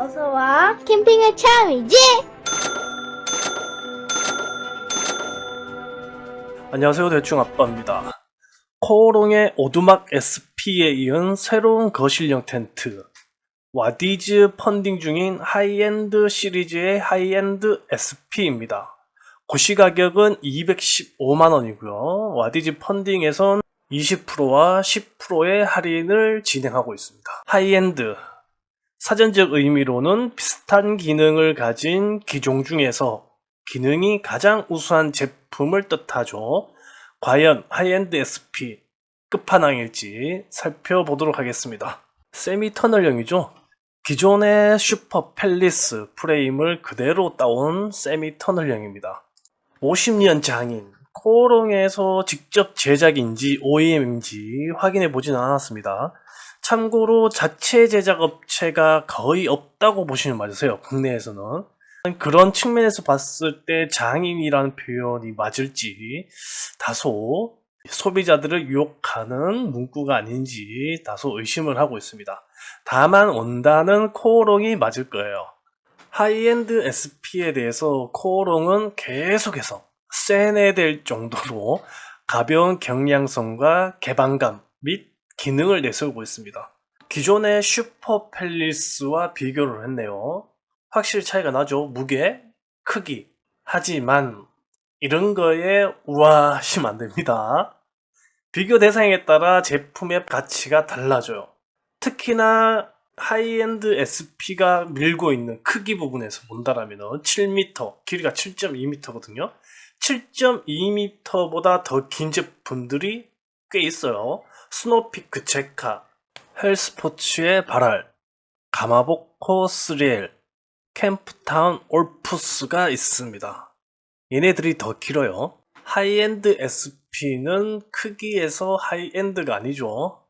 어서와. 캠핑은 처음이지? 안녕하세요, 대충 아빠입니다. 코오롱의 오두막 SP에 이은 새로운 거실형 텐트 와디즈 펀딩 중인 하이엔드 시리즈의 하이엔드 SP입니다. 고시 가격은 215만원이고요. 와디즈 펀딩에선 20%와 10%의 할인을 진행하고 있습니다. 하이엔드, 사전적 의미로는 비슷한 기능을 가진 기종 중에서 기능이 가장 우수한 제품을 뜻하죠. 과연 하이엔드 SP 끝판왕일지 살펴보도록 하겠습니다. 세미 터널형이죠. 기존의 슈퍼 팰리스 프레임을 그대로 따온 세미 터널형입니다. 50년 장인 코오롱에서 직접 제작인지 OEM인지 확인해 보진 않았습니다. 참고로 자체 제작 업체가 거의 없다고 보시면 맞으세요. 국내에서는. 그런 측면에서 봤을 때 장인이라는 표현이 맞을지 다소 소비자들을 유혹하는 문구가 아닌지 다소 의심을 하고 있습니다. 다만 원단은 코오롱이 맞을 거예요. 하이엔드 SP에 대해서 코오롱은 계속해서 세뇌될 정도로 가벼운 경량성과 개방감 및 기능을 내세우고 있습니다. 기존의 슈퍼 팰리스와 비교를 했네요. 확실히 차이가 나죠. 무게, 크기. 하지만 이런 거에 우아하시면 안 됩니다. 비교 대상에 따라 제품의 가치가 달라져요. 특히나 하이엔드 SP가 밀고 있는 크기 부분에서 본다라면 7m, 길이가 7.2m거든요. 7.2m보다 더 긴 제품들이 꽤 있어요. 스노피크 제카, 헬스포츠의 발알, 가마보코 3L, 캠프타운 올푸스가 있습니다. 얘네들이 더 길어요. 하이엔드 SP는 크기에서 하이엔드가 아니죠.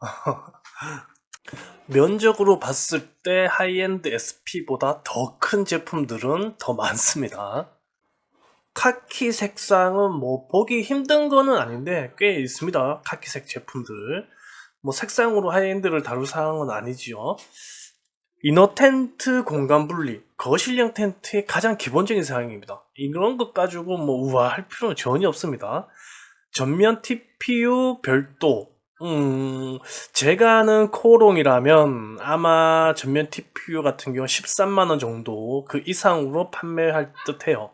면적으로 봤을 때 하이엔드 SP보다 더 큰 제품들은 더 많습니다. 카키 색상은 뭐 보기 힘든 거는 아닌데 꽤 있습니다. 카키색 제품들. 뭐 색상으로 하이엔드를 다룰 사항은 아니지요. 이너 텐트 공간 분리, 거실형 텐트의 가장 기본적인 사항입니다. 이런 것 가지고 뭐 우아할 필요는 전혀 없습니다. 전면 TPU 별도. 제가 아는 코오롱이라면 아마 전면 TPU 같은 경우 13만원 정도 그 이상으로 판매할 듯 해요.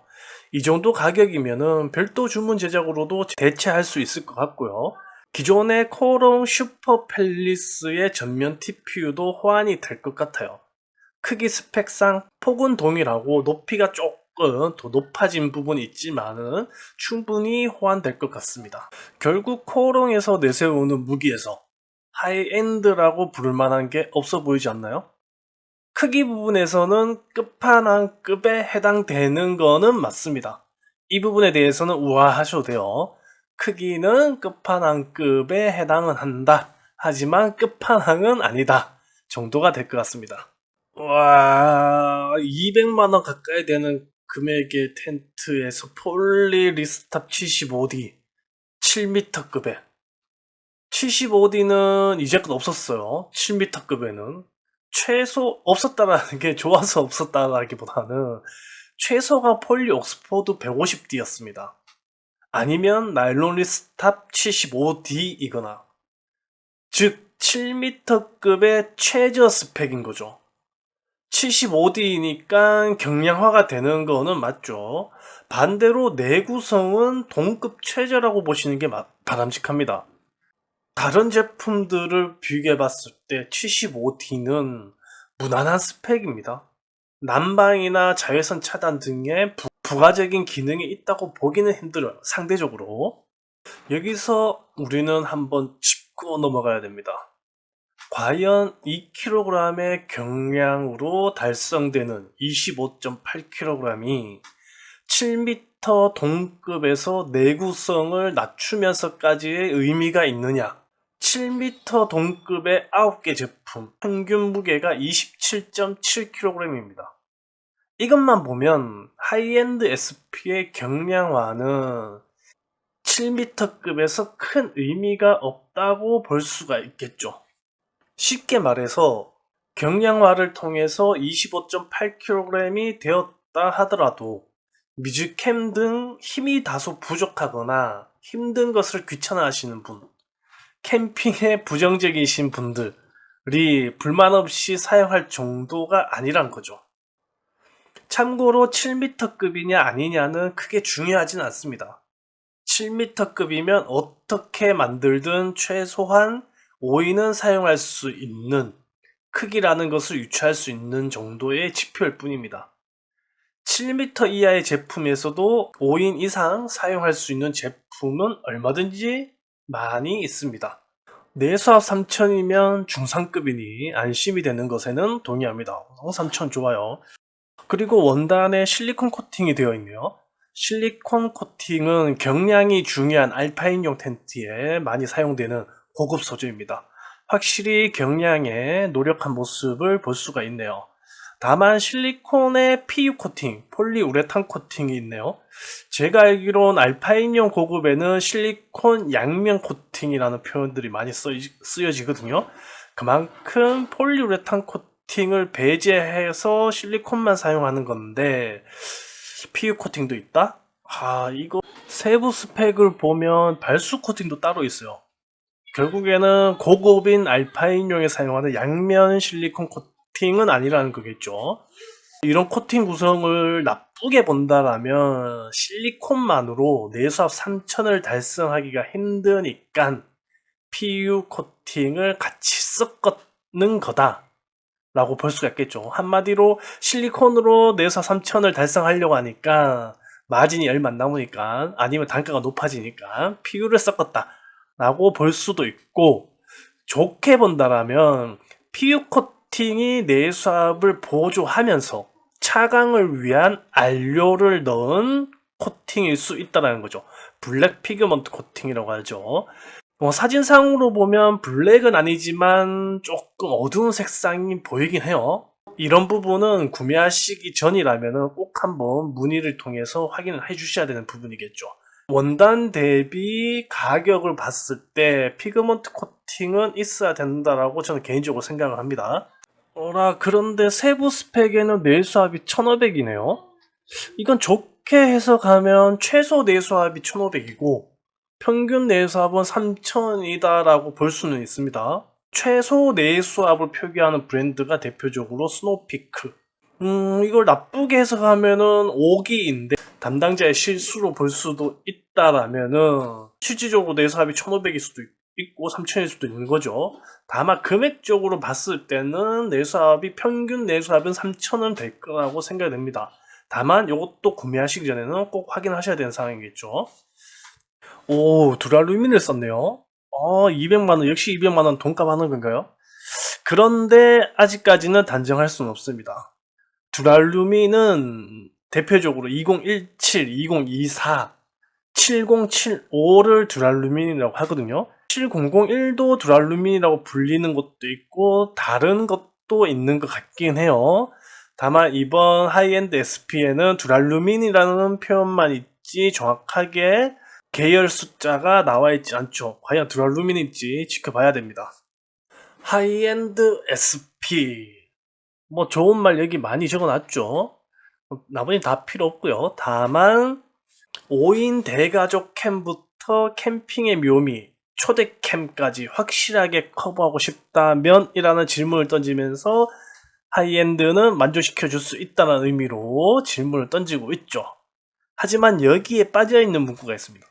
이 정도 가격이면은 별도 주문 제작으로도 대체할 수 있을 것 같고요. 기존의 코오롱 슈퍼 팰리스의 전면 TPU도 호환이 될 것 같아요. 크기 스펙상 폭은 동일하고 높이가 조금 더 높아진 부분이 있지만은 충분히 호환될 것 같습니다. 결국 코오롱에서 내세우는 무기에서 하이엔드라고 부를 만한 게 없어 보이지 않나요? 크기 부분에서는 끝판왕급에 해당되는 거는 맞습니다. 이 부분에 대해서는 우아하셔도 돼요. 크기는 끝판왕급에 해당은 한다. 하지만 끝판왕은 아니다. 정도가 될 것 같습니다. 와, 200만원 가까이 되는 금액의 텐트에서 폴리리스탑 75D 7m급에 75D는 이제껏 없었어요. 7m급에는 최소 없었다라는 게 좋아서 없었다라기보다는 최소가 폴리 옥스포드 150D였습니다. 아니면 나일론 리스탑 75D이거나 즉 7m급의 최저 스펙인 거죠. 75D니까 경량화가 되는 거는 맞죠. 반대로 내구성은 동급 최저라고 보시는 게 바람직합니다. 다른 제품들을 비교해 봤을 때 75D는 무난한 스펙입니다. 난방이나 자외선 차단 등의 부가적인 기능이 있다고 보기는 힘들어요. 상대적으로. 여기서 우리는 한번 짚고 넘어가야 됩니다. 과연 2kg의 경량으로 달성되는 25.8kg이 7m 동급에서 내구성을 낮추면서까지의 의미가 있느냐? 7m 동급의 9개 제품, 평균 무게가 27.7kg입니다. 이것만 보면 하이엔드 SP의 경량화는 7m급에서 큰 의미가 없다고 볼 수가 있겠죠. 쉽게 말해서 경량화를 통해서 25.8kg이 되었다 하더라도 미즈캠 등 힘이 다소 부족하거나 힘든 것을 귀찮아하시는 분, 캠핑에 부정적이신 분들이 불만 없이 사용할 정도가 아니란 거죠. 참고로 7m급이냐 아니냐는 크게 중요하진 않습니다. 7m급이면 어떻게 만들든 최소한 5인은 사용할 수 있는 크기라는 것을 유추할 수 있는 정도의 지표일 뿐입니다. 7m 이하의 제품에서도 5인 이상 사용할 수 있는 제품은 얼마든지 많이 있습니다. 내수압 3000이면 중상급이니 안심이 되는 것에는 동의합니다. 3000 좋아요. 그리고 원단에 실리콘 코팅이 되어 있네요. 실리콘 코팅은 경량이 중요한 알파인용 텐트에 많이 사용되는 고급 소재입니다. 확실히 경량에 노력한 모습을 볼 수가 있네요. 다만 실리콘에 PU 코팅, 폴리우레탄 코팅이 있네요. 제가 알기론 알파인용 고급에는 실리콘 양면 코팅이라는 표현들이 많이 쓰여지거든요. 그만큼 폴리우레탄 코팅을 배제해서 실리콘만 사용하는 건데 PU 코팅도 있다? 이거 세부 스펙을 보면 발수 코팅도 따로 있어요. 결국에는 고급인 알파인용에 사용하는 양면 실리콘 코팅은 아니라는 거겠죠. 이런 코팅 구성을 나쁘게 본다라면 실리콘만으로 내수압 3000을 달성하기가 힘드니까 PU 코팅을 같이 섞는 거다 라고 볼 수가 있겠죠. 한마디로 실리콘으로 내수압 3000을 달성하려고 하니까 마진이 얼마 안 남으니까, 아니면 단가가 높아지니까 PU를 섞었다 라고 볼 수도 있고, 좋게 본다라면 PU 코팅이 내수압을 보조하면서 차광을 위한 안료를 넣은 코팅일 수 있다는 거죠. 블랙 피그먼트 코팅이라고 하죠. 사진상으로 보면 블랙은 아니지만 조금 어두운 색상이 보이긴 해요. 이런 부분은 구매하시기 전이라면 꼭 한번 문의를 통해서 확인을 해주셔야 되는 부분이겠죠. 원단 대비 가격을 봤을 때 피그먼트 코팅은 있어야 된다라고 저는 개인적으로 생각을 합니다. 그런데 세부 스펙에는 내수압이 1500이네요. 이건 좋게 해석하면 최소 내수압이 1500이고 평균 내수압은 3000이다라고 볼 수는 있습니다. 최소 내수압을 표기하는 브랜드가 대표적으로 스노우피크. 이걸 나쁘게 해석하면은 5기인데 담당자의 실수로 볼 수도 있다라면은 실질적으로 내수압이 1500일 수도 있고 3000일 수도 있는 거죠. 다만 금액적으로 봤을 때는 내수압이 평균 내수압은 3000은 될 거라고 생각이 됩니다. 다만 이것도 구매하시기 전에는 꼭 확인하셔야 되는 상황이겠죠. 두랄루민을 썼네요. 200만원, 역시 200만원 돈값 하는 건가요? 그런데 아직까지는 단정할 수는 없습니다. 두랄루민은 대표적으로 2017, 2024, 7075를 두랄루민이라고 하거든요. 7001도 두랄루민이라고 불리는 것도 있고 다른 것도 있는 것 같긴 해요. 다만 이번 하이엔드 SP에는 두랄루민이라는 표현만 있지 정확하게 계열 숫자가 나와 있지 않죠. 과연 두랄루민인지 지켜봐야 됩니다. 하이엔드 SP, 좋은 말 여기 많이 적어놨죠. 나머지 다 필요 없고요. 다만 5인 대가족 캠부터 캠핑의 묘미, 초대 캠까지 확실하게 커버하고 싶다면 이라는 질문을 던지면서 하이엔드는 만족시켜 줄 수 있다는 의미로 질문을 던지고 있죠. 하지만 여기에 빠져있는 문구가 있습니다.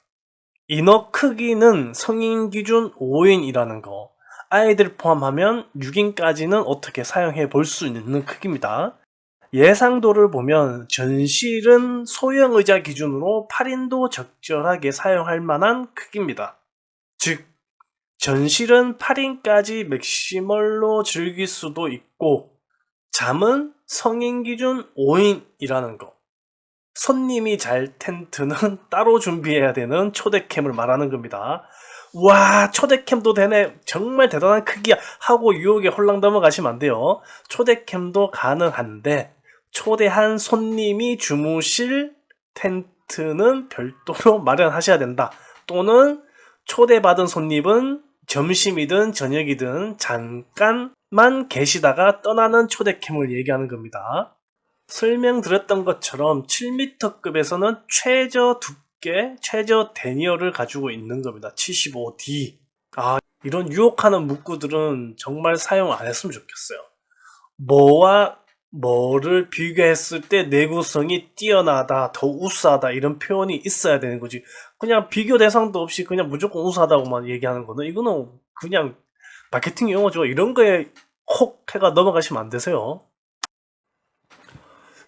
이너 크기는 성인 기준 5인이라는 거, 아이들 포함하면 6인까지는 어떻게 사용해 볼 수 있는 크기입니다. 예상도를 보면 전실은 소형 의자 기준으로 8인도 적절하게 사용할 만한 크기입니다. 즉 전실은 8인까지 맥시멀로 즐길 수도 있고 잠은 성인 기준 5인이라는 거. 손님이 잘 텐트는 따로 준비해야 되는 초대캠을 말하는 겁니다. 와, 초대캠도 되네. 정말 대단한 크기야. 하고 유혹에 홀랑 넘어가시면 안 돼요. 초대캠도 가능한데 초대한 손님이 주무실 텐트는 별도로 마련하셔야 된다. 또는 초대받은 손님은 점심이든 저녁이든 잠깐 만 계시다가 떠나는 초대캠을 얘기하는 겁니다. 설명드렸던 것처럼 7m급에서는 최저 두께, 최저 데니어를 가지고 있는 겁니다. 75D. 이런 유혹하는 문구들은 정말 사용 안 했으면 좋겠어요. 뭐와 뭐를 비교했을 때 내구성이 뛰어나다, 더 우수하다 이런 표현이 있어야 되는 거지. 그냥 비교 대상도 없이 그냥 무조건 우수하다고만 얘기하는 거는 이거는 그냥 마케팅 용어죠. 이런 거에 혹 해가 넘어가시면 안 되세요.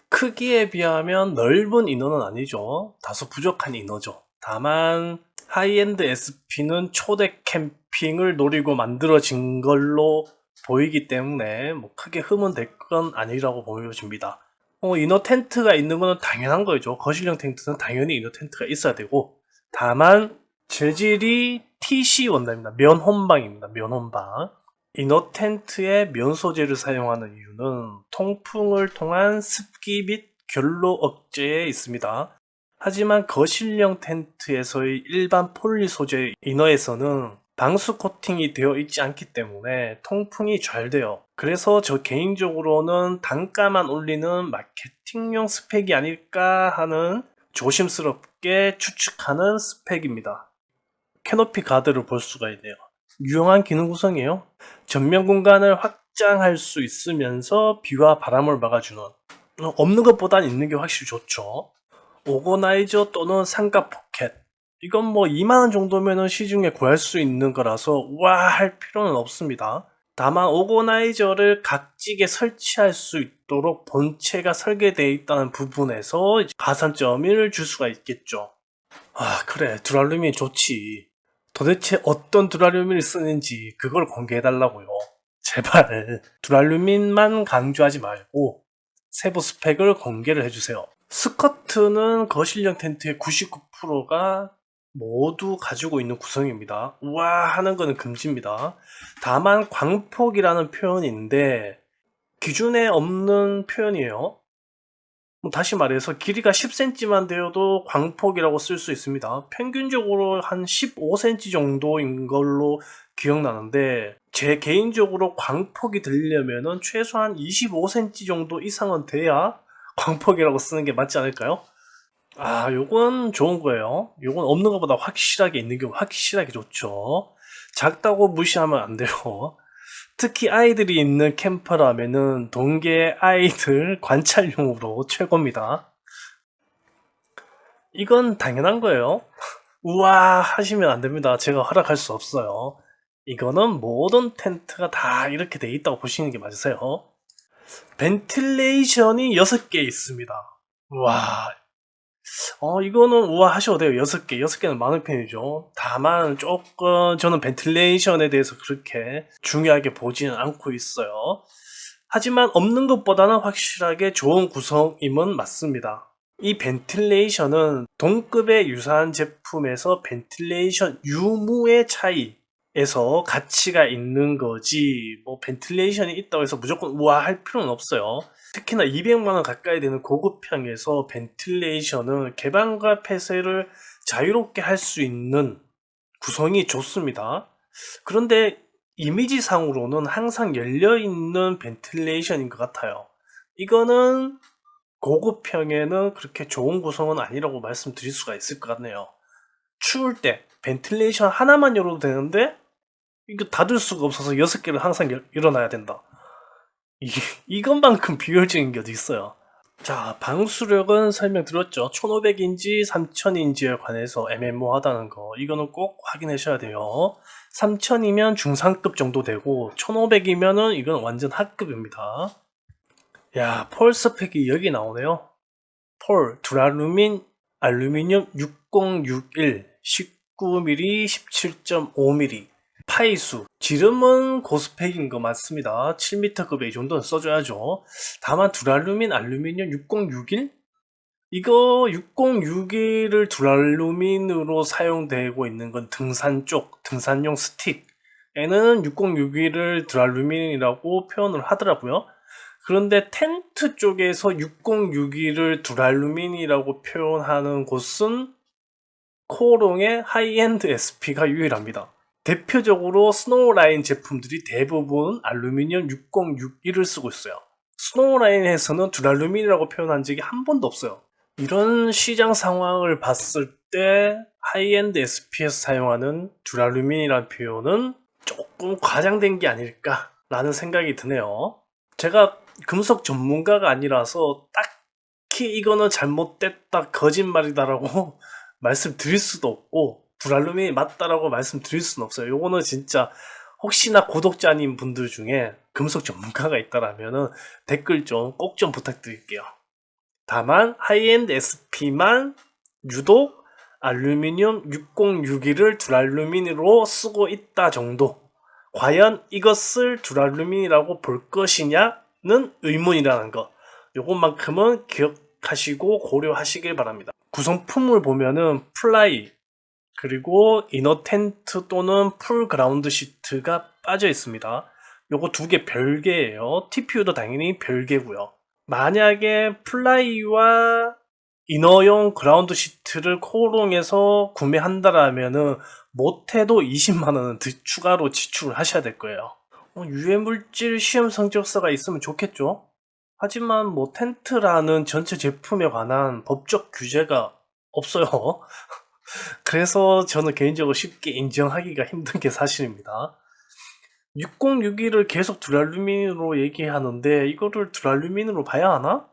크기에 비하면 넓은 인어는 아니죠. 다소 부족한 인어죠. 다만 하이엔드 SP는 초대 캠핑을 노리고 만들어진 걸로 보이기 때문에 뭐 크게 흠은 될 건 아니라고 보여집니다. 이너 텐트가 있는 거는 당연한 거죠. 거실형 텐트는 당연히 이너 텐트가 있어야 되고, 다만 재질이 TC 원단입니다. 면혼방입니다. 면혼방. 이너 텐트에 면 소재를 사용하는 이유는 통풍을 통한 습기 및 결로 억제에 있습니다. 하지만 거실형 텐트에서의 일반 폴리 소재 이너에서는 방수 코팅이 되어 있지 않기 때문에 통풍이 잘 돼요. 그래서 저 개인적으로는 단가만 올리는 마케팅용 스펙이 아닐까 하는 조심스럽게 추측하는 스펙입니다. 캐노피 가드를 볼 수가 있네요. 유용한 기능 구성이에요. 전면 공간을 확장할 수 있으면서 비와 바람을 막아주는, 없는 것보단 있는 게 확실히 좋죠. 오거나이저 또는 삼각 포켓, 이건 뭐 2만원 정도면은 시중에 구할 수 있는 거라서 와 할 필요는 없습니다. 다만 오거나이저를 각지게 설치할 수 있도록 본체가 설계되어 있다는 부분에서 가산점을 줄 수가 있겠죠. 그래, 듀랄루민이 좋지. 도대체 어떤 듀랄루민을 쓰는지 그걸 공개해달라고요. 제발 듀랄루민만 강조하지 말고 세부 스펙을 공개를 해주세요. 스커트는 거실형 텐트의 99%가 모두 가지고 있는 구성입니다. 우와 하는 거는 금지입니다. 다만 광폭이라는 표현이 있는데 기준에 없는 표현이에요. 다시 말해서 길이가 10cm만 되어도 광폭이라고 쓸 수 있습니다. 평균적으로 한 15cm 정도인 걸로 기억나는데 제 개인적으로 광폭이 되려면 최소한 25cm 정도 이상은 돼야 광폭이라고 쓰는 게 맞지 않을까요? 요건 좋은 거예요. 요건 없는 것보다 확실하게 있는 게 확실하게 좋죠. 작다고 무시하면 안 돼요. 특히 아이들이 있는 캠퍼라면은 동계 아이들 관찰용으로 최고입니다. 이건 당연한 거예요. 우와 하시면 안 됩니다. 제가 허락할 수 없어요. 이거는 모든 텐트가 다 이렇게 돼 있다고 보시는 게 맞으세요. 벤틸레이션이 6개 있습니다. 우와, 이거는 우와 하셔도 돼요. 6개. 6개는 많은 편이죠. 다만 조금 저는 벤틸레이션에 대해서 그렇게 중요하게 보지는 않고 있어요. 하지만 없는 것보다는 확실하게 좋은 구성임은 맞습니다. 이 벤틸레이션은 동급의 유사한 제품에서 벤틸레이션 유무의 차이에서 가치가 있는 거지, 뭐 벤틸레이션이 있다고 해서 무조건 우와 할 필요는 없어요. 특히나 200만원 가까이 되는 고급형에서 벤틸레이션은 개방과 폐쇄를 자유롭게 할 수 있는 구성이 좋습니다. 그런데 이미지상으로는 항상 열려있는 벤틸레이션인 것 같아요. 이거는 고급형에는 그렇게 좋은 구성은 아니라고 말씀드릴 수가 있을 것 같네요. 추울 때 벤틸레이션 하나만 열어도 되는데 이거 닫을 수가 없어서 6개를 항상 열어놔야 된다. 이것만큼 비효율적인 게 어디 있어요. 자, 방수력은 설명드렸죠. 1500인지 3000인지에 관해서 애매모호하다는 거, 이거는 꼭 확인하셔야 돼요. 3000이면 중상급 정도 되고 1500이면은 이건 완전 하급입니다. 야, 폴 스펙이 여기 나오네요. 폴 두랄루민 알루미늄 6061 19mm 17.5mm 파이수, 지름은 고스펙인 거 맞습니다. 7m급에 이 정도는 써줘야죠. 다만 두랄루민 알루미늄 6061? 이거 6061을 두랄루민으로 사용되고 있는 건 등산 쪽, 등산용 스틱에는 6061을 두랄루민이라고 표현을 하더라고요. 그런데 텐트 쪽에서 6061을 두랄루민이라고 표현하는 곳은 코오롱의 하이엔드 SP가 유일합니다. 대표적으로 스노우라인 제품들이 대부분 알루미늄 6061을 쓰고 있어요. 스노우라인에서는 듀랄루민이라고 표현한 적이 한 번도 없어요. 이런 시장 상황을 봤을 때 하이엔드 SP에서 사용하는 듀랄루민이라는 표현은 조금 과장된 게 아닐까라는 생각이 드네요. 제가 금속 전문가가 아니라서 딱히 이거는 잘못됐다, 거짓말이다라고 말씀드릴 수도 없고 듀랄루민이 맞다라고 말씀드릴 수는 없어요. 요거는 진짜 혹시나 구독자님 분들 중에 금속 전문가가 있다라면은 댓글 꼭 좀 부탁드릴게요. 다만 하이엔드 SP만 유독 알루미늄 6061을 듀랄루민으로 쓰고 있다 정도. 과연 이것을 듀랄루민이라고 볼 것이냐는 의문이라는 거. 요것만큼은 기억하시고 고려하시길 바랍니다. 구성품을 보면은 플라이, 그리고 이너 텐트 또는 풀 그라운드 시트가 빠져 있습니다. 요거 두 개 별개예요. TPU도 당연히 별개고요. 만약에 플라이와 이너용 그라운드 시트를 코오롱에서 구매한다라면은 못해도 20만원은 추가로 지출을 하셔야 될 거예요. 유해물질 시험 성적서가 있으면 좋겠죠. 하지만 뭐 텐트라는 전체 제품에 관한 법적 규제가 없어요. 그래서 저는 개인적으로 쉽게 인정하기가 힘든 게 사실입니다. 6061을 계속 듀랄루민으로 얘기하는데 이거를 듀랄루민으로 봐야 하나?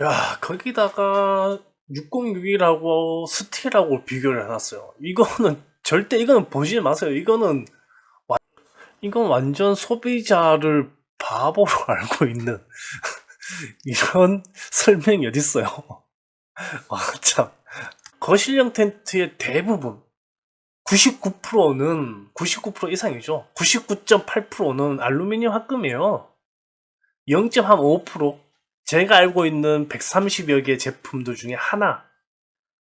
야, 거기다가 6061하고 스틸하고 비교를 해놨어요. 이거는 보지 마세요. 이건 완전 소비자를 바보로 알고 있는 이런 설명이 어딨어요. 와, 참. 거실형 텐트의 대부분 99% 이상이죠. 99.8%는 알루미늄 합금이에요. 0.5% 제가 알고 있는 130여 개 제품들 중에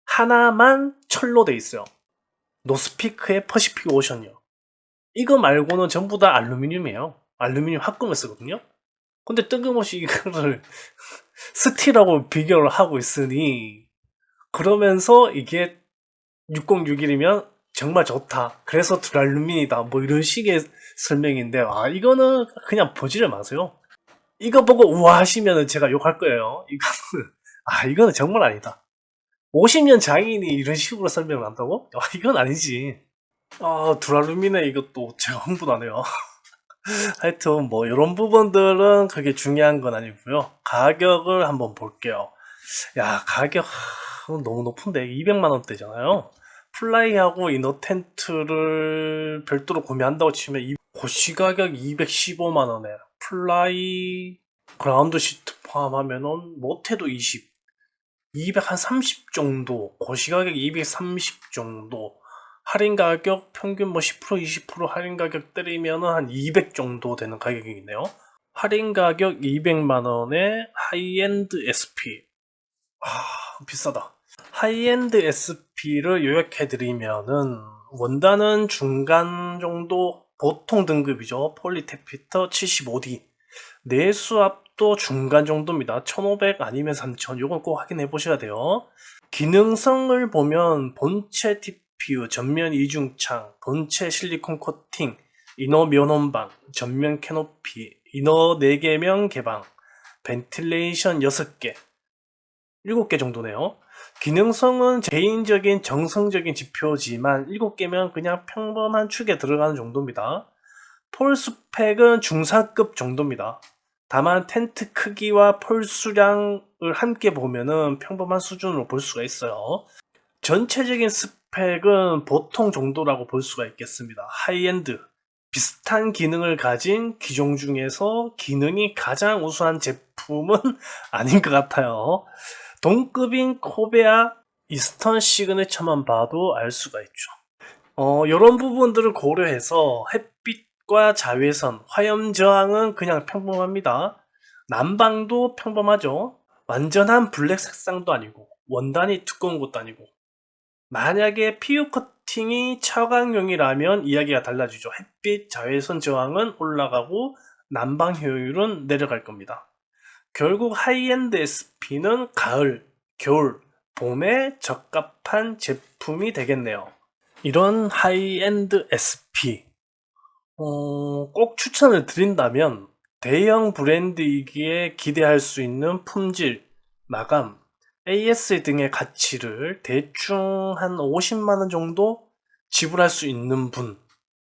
하나만 철로 돼 있어요. 노스피크의 퍼시픽 오션이요. 이거 말고는 전부 다 알루미늄이에요. 알루미늄 합금을 쓰거든요. 근데 뜬금없이 이거를 스틸하고 비교를 하고 있으니, 그러면서 이게 6061이면 정말 좋다, 그래서 듀랄루민이다, 뭐 이런 식의 설명인데, 이거는 그냥 보지를 마세요. 이거 보고 우와 하시면은 제가 욕할 거예요. 이거는 정말 아니다. 50년 장인이 이런 식으로 설명을 한다고? 이건 아니지. 듀랄루민에 이것도 제가 흥분하네요. 하여튼 뭐 이런 부분들은 그게 중요한 건 아니고요. 가격을 한번 볼게요. 야, 가격 너무 높은데 200만 원대잖아요. 플라이하고 이너 텐트를 별도로 구매한다고 치면 고시 가격 215만 원에 플라이 그라운드 시트 포함하면은 못해도 230 정도, 고시 가격 230 정도, 할인 가격 평균 뭐 10% 20% 할인 가격 때리면은 한 200 정도 되는 가격이네요. 할인 가격 200만 원에 하이엔드 SP. 비싸다. 하이엔드 SP를 요약해드리면은 원단은 중간 정도, 보통 등급이죠. 폴리테피터 75D. 내수압도 중간 정도입니다. 1500 아니면 3000. 요건 꼭 확인해 보셔야 돼요. 기능성을 보면 본체 TPU, 전면 이중창, 본체 실리콘 코팅, 이너 면원방, 전면 캐노피, 이너 4개면 개방, 벤틸레이션 6개, 7개 정도네요. 기능성은 개인적인 정성적인 지표지만 7개면 그냥 평범한 축에 들어가는 정도입니다. 폴 스펙은 중상급 정도입니다. 다만 텐트 크기와 폴 수량을 함께 보면은 평범한 수준으로 볼 수가 있어요. 전체적인 스펙은 보통 정도라고 볼 수가 있겠습니다. 하이엔드, 비슷한 기능을 가진 기종 중에서 기능이 가장 우수한 제품은 아닌 것 같아요. 동급인 코베아, 이스턴 시그네처만 봐도 알 수가 있죠. 이런 부분들을 고려해서 햇빛과 자외선, 화염 저항은 그냥 평범합니다. 난방도 평범하죠. 완전한 블랙 색상도 아니고 원단이 두꺼운 것도 아니고. 만약에 PU 커팅이 차광용이라면 이야기가 달라지죠. 햇빛, 자외선 저항은 올라가고 난방 효율은 내려갈 겁니다. 결국 하이엔드 SP는 가을, 겨울, 봄에 적합한 제품이 되겠네요. 이런 하이엔드 SP, 꼭 추천을 드린다면 대형 브랜드이기에 기대할 수 있는 품질, 마감, AS 등의 가치를 대충 한 50만 원 정도 지불할 수 있는 분,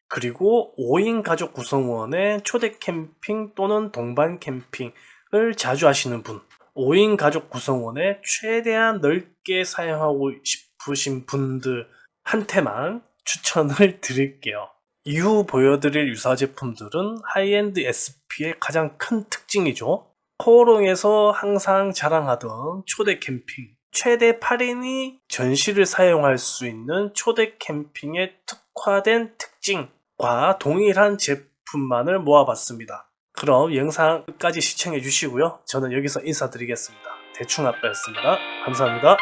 그리고 5인 가족 구성원의 초대 캠핑 또는 동반 캠핑을 자주 하시는 분, 5인 가족 구성원에 최대한 넓게 사용하고 싶으신 분들한테만 추천을 드릴게요. 이후 보여드릴 유사 제품들은 하이엔드 SP의 가장 큰 특징이죠. 코오롱에서 항상 자랑하던 초대 캠핑, 최대 8인이 전시를 사용할 수 있는 초대 캠핑에 특화된 특징과 동일한 제품만을 모아봤습니다. 그럼 영상 끝까지 시청해 주시고요. 저는 여기서 인사드리겠습니다. 대충 아빠였습니다. 감사합니다.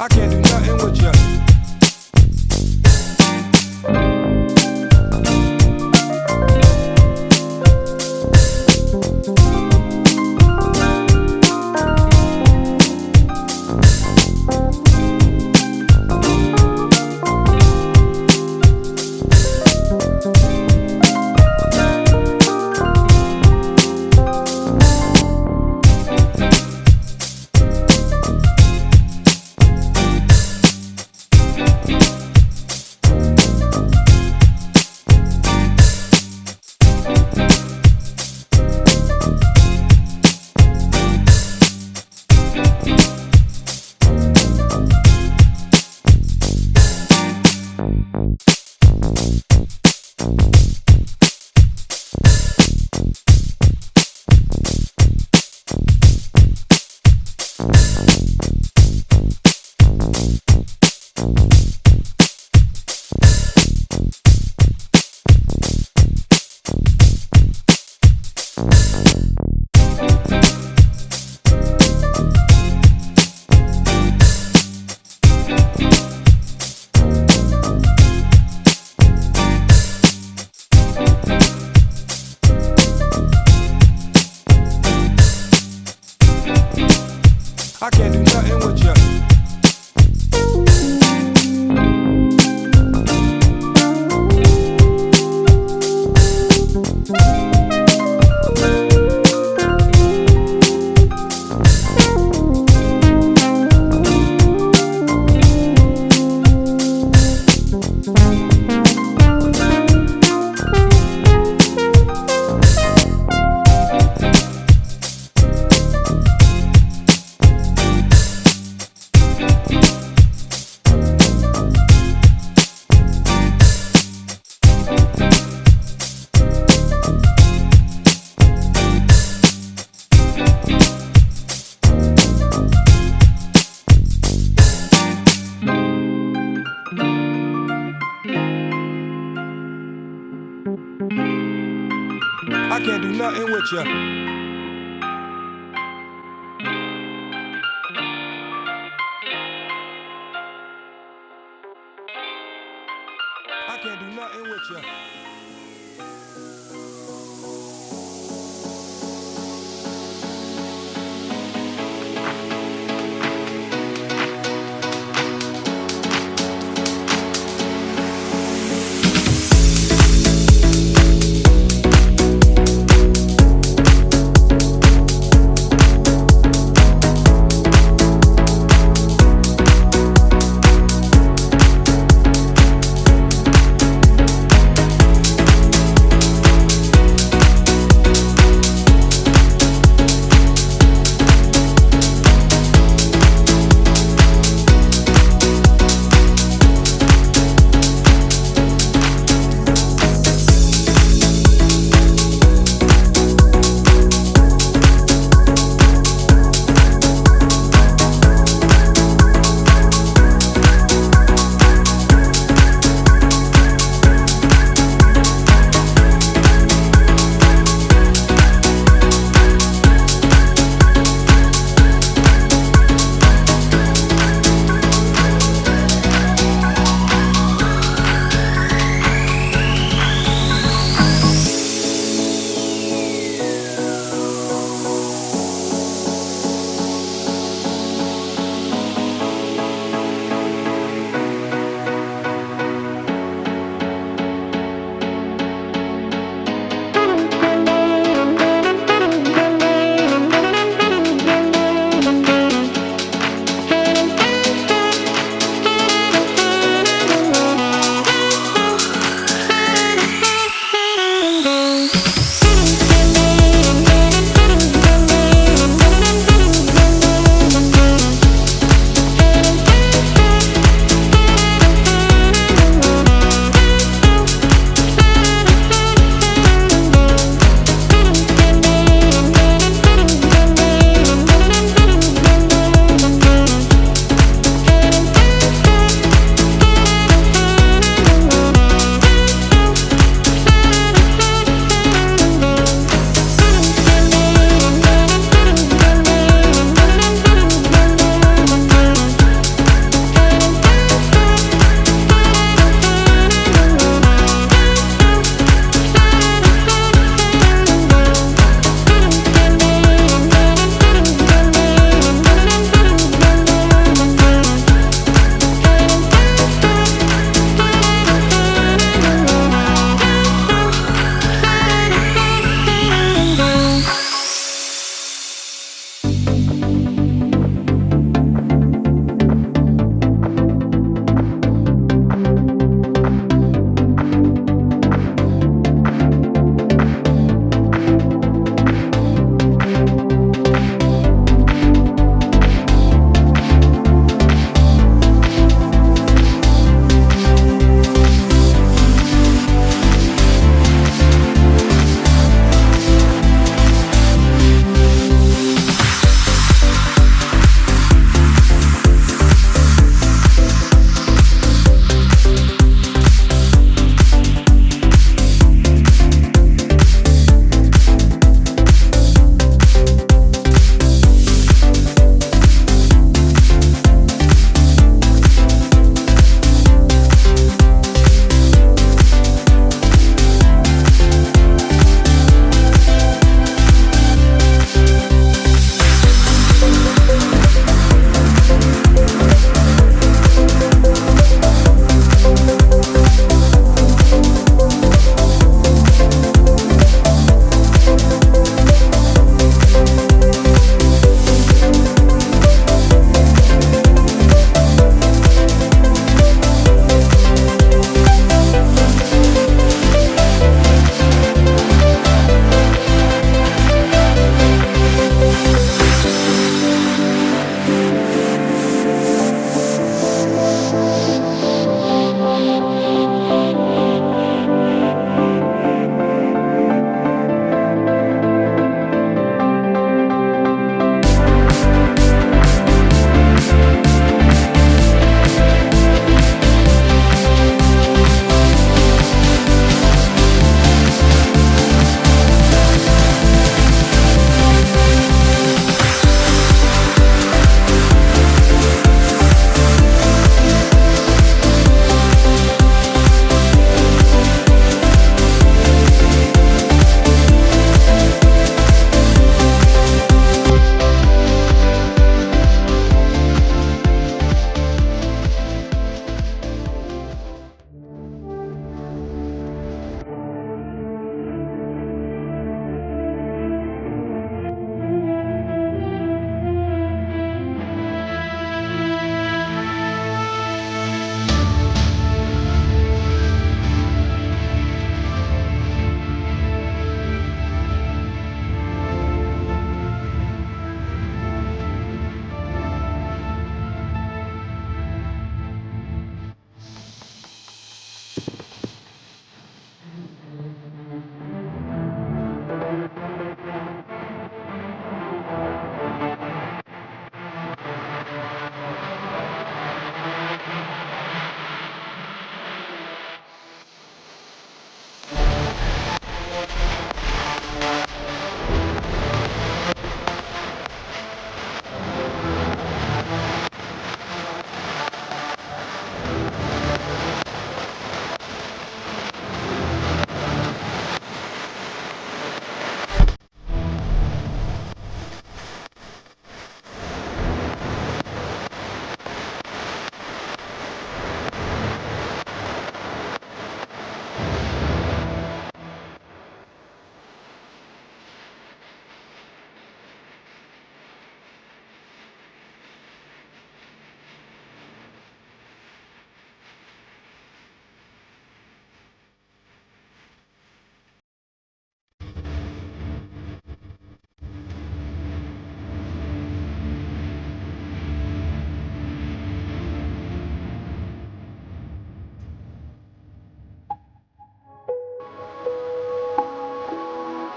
I can't do nothing with you. I can't do nothing with you. I can't do nothing with you. I can't do nothing with you.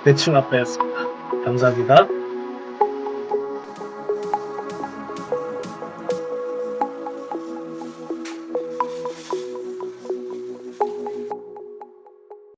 대충 아빠였습니다. 감사합니다.